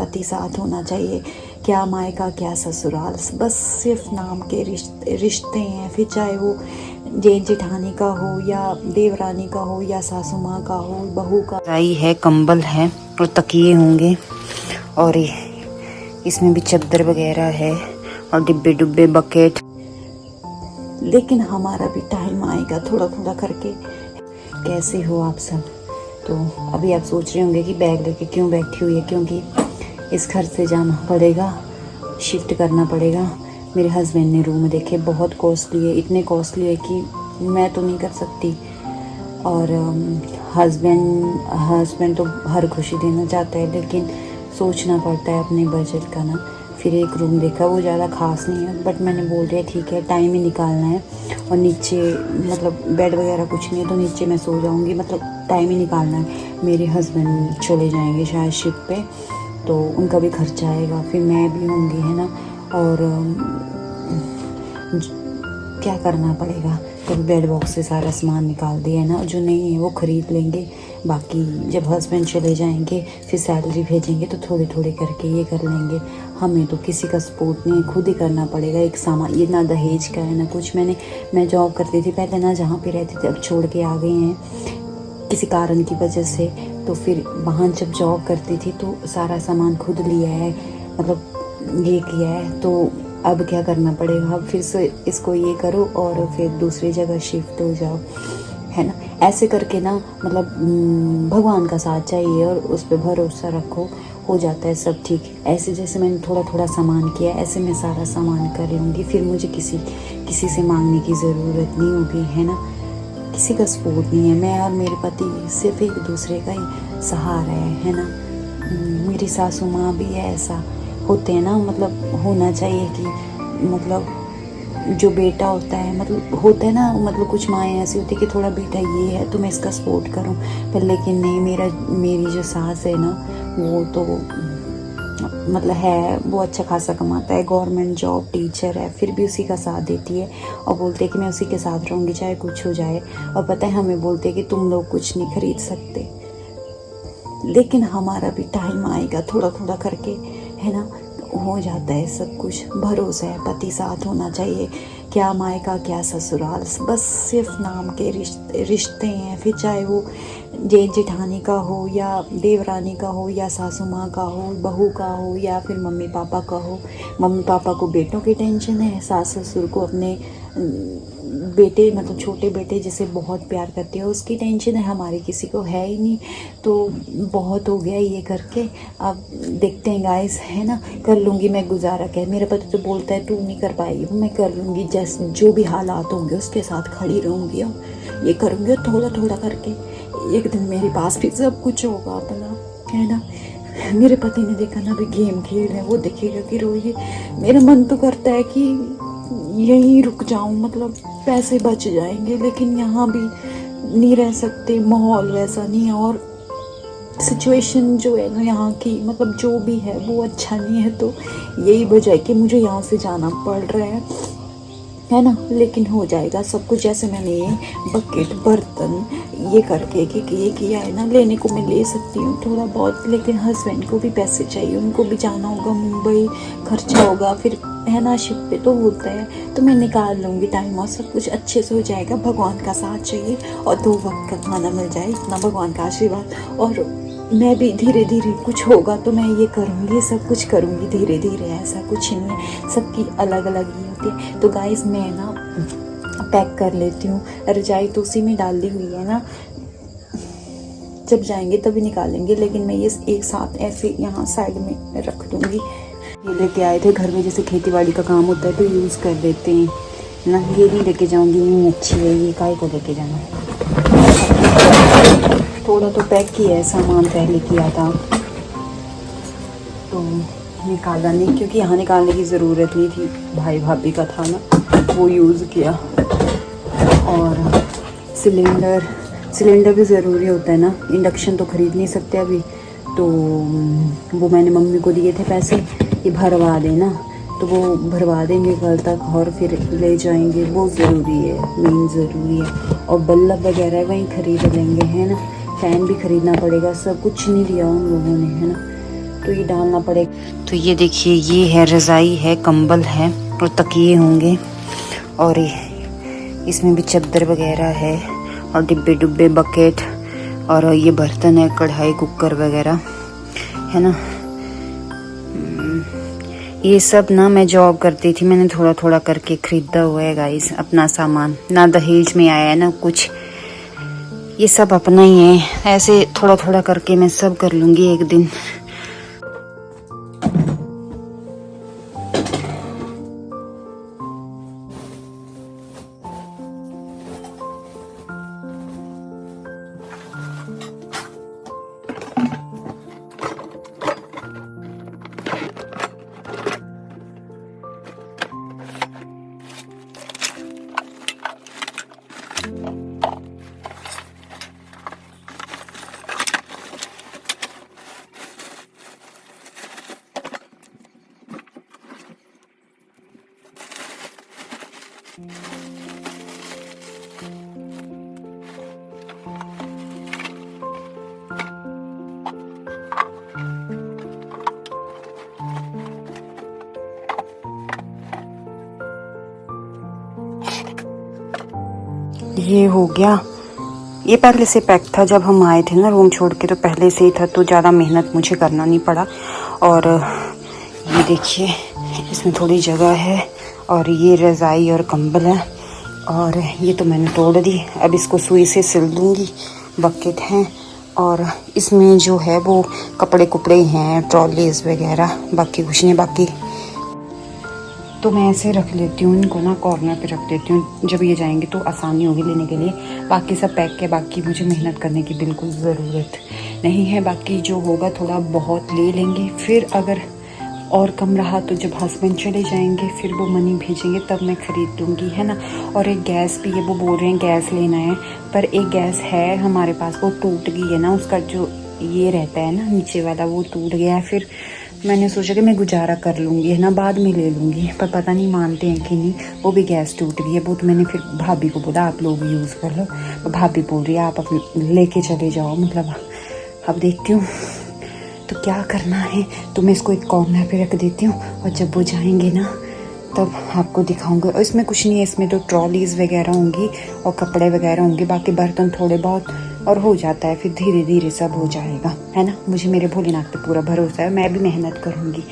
पति साथ होना चाहिए, क्या मायका क्या ससुराल, बस सिर्फ नाम के रिश्ते हैं। फिर चाहे वो जेठ जेठानी का हो या देवरानी का हो या सासू माँ का हो, बहू का। रजाई है, कंबल है और तकिए होंगे और इसमें भी चादर वगैरह है और डिब्बे डुब्बे बकेट। लेकिन हमारा भी टाइम आएगा थोड़ा थोड़ा करके। कैसे हो आप सब? तो अभी आप सोच रहे होंगे कि बैग लेके क्यों बैठी हुई है, क्योंकि इस घर से जाना पड़ेगा, शिफ्ट करना पड़ेगा। मेरे हस्बैंड ने रूम देखे, बहुत कॉस्टली है, इतने कॉस्टली है कि मैं तो नहीं कर सकती। और हस्बैंड तो हर खुशी देना चाहता है, लेकिन सोचना पड़ता है अपने बजट का ना। फिर एक रूम देखा, वो ज़्यादा ख़ास नहीं है, बट मैंने बोल दिया ठीक है, टाइम ही निकालना है। और नीचे मतलब बेड वगैरह कुछ नहीं है, तो नीचे मैं सो जाऊँगी, मतलब टाइम ही निकालना है। मेरे हस्बैंड चले जाएंगे शायद शिप पे, तो उनका भी खर्चा आएगा, फिर मैं भी होंगी, है ना। और क्या करना पड़ेगा, तो बेड बॉक्स से सारा सामान निकाल दिया है ना, जो नहीं है वो ख़रीद लेंगे। बाकी जब हस्बैंड चले जाएंगे फिर सैलरी भेजेंगे तो थोड़े थोड़े करके ये कर लेंगे। हमें तो किसी का सपोर्ट नहीं, खुद ही करना पड़ेगा। एक सामान, ये ना दहेज का है ना कुछ। मैं जॉब करती थी पहले ना, जहाँ पे रहती थी, अब छोड़ के आ गए हैं किसी कारण की वजह से। तो फिर वहाँ जब जॉब करती थी तो सारा सामान खुद लिया है, मतलब ये किया है। तो अब क्या करना पड़ेगा, अब फिर से इसको ये करो और फिर दूसरी जगह शिफ्ट हो जाओ, है ना। ऐसे करके ना, मतलब भगवान का साथ चाहिए और उस पर भरोसा रखो, हो जाता है सब ठीक। ऐसे जैसे मैंने थोड़ा थोड़ा सामान किया, ऐसे मैं सारा सामान कर लूँगी, फिर मुझे किसी से मांगने की ज़रूरत नहीं होगी, है ना। किसी का सपोर्ट नहीं है, मैं और मेरे पति सिर्फ एक दूसरे का ही सहारा है ना। मेरी सासू माँ भी है, ऐसा होते हैं ना, मतलब होना चाहिए कि मतलब जो बेटा होता है, मतलब होता है ना, मतलब कुछ माएँ ऐसी होती है कि थोड़ा बेटा ये है तो मैं इसका सपोर्ट करूं, पर लेकिन नहीं, मेरी जो सास है ना, वो तो मतलब है, वो अच्छा खासा कमाता है, गवर्नमेंट जॉब, टीचर है, फिर भी उसी का साथ देती है और बोलते हैं कि मैं उसी के साथ रहूँगी चाहे कुछ हो जाए। और पता है, हमें बोलते हैं कि तुम लोग कुछ नहीं खरीद सकते, लेकिन हमारा भी टाइम आएगा थोड़ा थोड़ा करके, है ना। हो जाता है सब कुछ, भरोसा है, पति साथ होना चाहिए, क्या मायका क्या ससुराल, बस सिर्फ नाम के रिश्ते हैं। फिर चाहे वो जेठ जेठानी का हो या देवरानी का हो या सासू माँ का हो, बहू का हो या फिर मम्मी पापा का हो। मम्मी पापा को बेटों की टेंशन है, सास ससुर को अपने बेटे, मतलब छोटे बेटे जिसे बहुत प्यार करते हैं, उसकी टेंशन है, हमारी किसी को है ही नहीं। तो बहुत हो गया ये करके, अब देखते हैं गाइस, है ना। कर लूँगी मैं गुजारा, क्या मेरा पति तो बोलता है तू नहीं कर पाएगी, मैं कर लूँगी, जैसे जो भी हालात होंगे उसके साथ खड़ी रहूँगी और ये करूँगी थोड़ा थोड़ा करके। एक दिन मेरे पास भी सब कुछ होगा अपना, है ना। मेरे पति ने देखा ना, अभी गेम खेल रहे हैं, वो देखेगा कि रोइए, मेरा मन तो करता है कि यहीं रुक जाऊं, मतलब पैसे बच जाएंगे, लेकिन यहाँ भी नहीं रह सकते, माहौल वैसा नहीं है और सिचुएशन जो है ना यहाँ की, मतलब जो भी है वो अच्छा नहीं है। तो यही वजह है कि मुझे यहाँ से जाना पड़ रहा है ना। लेकिन हो जाएगा सब कुछ, जैसे मैंने ये बकेट बर्तन ये करके कि ये किया है ना, लेने को मैं ले सकती हूँ थोड़ा बहुत, लेकिन हस्बैंड को भी पैसे चाहिए, उनको भी जाना होगा मुंबई, खर्चा होगा फिर, है ना, शिप पे तो होता है। तो मैं निकाल लूँगी टाइम और सब कुछ अच्छे से हो जाएगा। भगवान का साथ चाहिए और 2 वक्त का खाना मिल जाए, इतना भगवान का आशीर्वाद। और मैं भी धीरे धीरे कुछ होगा तो मैं ये करूँगी, सब कुछ करूँगी धीरे धीरे, ऐसा कुछ नहीं है, सबकी अलग अलग ही होती है। तो गाइस मैं ना पैक कर लेती हूँ, रजाई तो उसी में डाल दी हुई है ना, जब जाएंगे तभी निकालेंगे, लेकिन मैं ये एक साथ ऐसे यहाँ साइड में रख दूँगी। ये लेके आए थे घर में, जैसे खेती बाड़ी का काम होता है तो यूज़ कर देते हैं ना। ये नहीं लेके जाऊँगी, ये अच्छी है, ये काय को लेके जाना। थोड़ा तो पैक किया है सामान, पहले किया था तो निकाला नहीं, क्योंकि यहाँ निकालने की ज़रूरत नहीं थी, भाई भाभी का था ना, वो यूज़ किया। और सिलेंडर भी ज़रूरी होता है ना, इंडक्शन तो ख़रीद नहीं सकते अभी, तो वो मैंने मम्मी को दिए थे पैसे, ये भरवा देना, तो वो भरवा देंगे कल तक और फिर ले जाएंगे, वो ज़रूरी है, मेन ज़रूरी है। और बल्ब वगैरह वहीं ख़रीद लेंगे, है ना। फ़ैन भी ख़रीदना पड़ेगा, सब कुछ नहीं लिया उन लोगों ने, है ना। तो ये डालना पड़ेगा। तो ये देखिए, ये है रज़ाई है, कंबल है और तकिए होंगे, और इसमें भी चादर वगैरह है और डिब्बे डुब्बे, बकेट, और ये बर्तन है, कढ़ाई, कुकर वगैरह है ना। ये सब ना मैं जॉब करती थी, मैंने थोड़ा थोड़ा करके खरीदा हुआ है गाइस अपना सामान, ना दहेज में आया है ना कुछ, ये सब अपना ही है। ऐसे थोड़ा थोड़ा करके मैं सब कर लूँगी एक दिन। ये हो गया, ये पहले से पैक था जब हम आए थे ना रूम छोड़ के, तो पहले से ही था, तो ज़्यादा मेहनत मुझे करना नहीं पड़ा। और ये देखिए, इसमें थोड़ी जगह है, और ये रज़ाई और कंबल है, और ये तो मैंने तोड़ दी, अब इसको सुई से सिल दूँगी। बकेट हैं, और इसमें जो है वो कपड़े कुपड़े हैं, ट्रॉलीज वगैरह, बाकी कुछ नहीं। बाकी तो मैं ऐसे रख लेती हूँ इनको ना, कॉर्नर पे रख देती हूँ, जब ये जाएंगे तो आसानी होगी लेने के लिए। बाकी सब पैक है, बाकी मुझे मेहनत करने की बिल्कुल ज़रूरत नहीं है। बाकी जो होगा थोड़ा बहुत ले लेंगे, फिर अगर और कम रहा तो जब हस्बैंड चले जाएंगे फिर वो मनी भेजेंगे तब मैं ख़रीद दूँगी, है ना। और एक गैस भी है, वो बोल रहे हैं गैस लेना है, पर एक गैस है हमारे पास, वो टूट गई है ना, उसका जो ये रहता है ना नीचे वाला, वो टूट गया है। फिर मैंने सोचा कि मैं गुजारा कर लूँगी, है ना, बाद में ले लूँगी, पर पता नहीं मानते हैं कि नहीं। वो भी गैस टूट गई है। वो तो मैंने फिर भाभी को बोला आप लोग यूज़ कर लो, तो भाभी बोल रही है आप अपने लेके चले जाओ, मतलब अब देखती हूँ तो क्या करना है। तो मैं इसको एक कॉर्नर पे रख देती हूँ, और जब वो जाएंगे ना तब आपको दिखाऊंगी। और इसमें कुछ नहीं है, इसमें तो ट्रॉलीज़ वगैरह होंगी और कपड़े वगैरह होंगे, बाकी बर्तन थोड़े बहुत, और हो जाता है, फिर धीरे धीरे सब हो जाएगा, है ना। मुझे मेरे भोलेनाथ पे पूरा भरोसा है, मैं भी मेहनत करूँगी।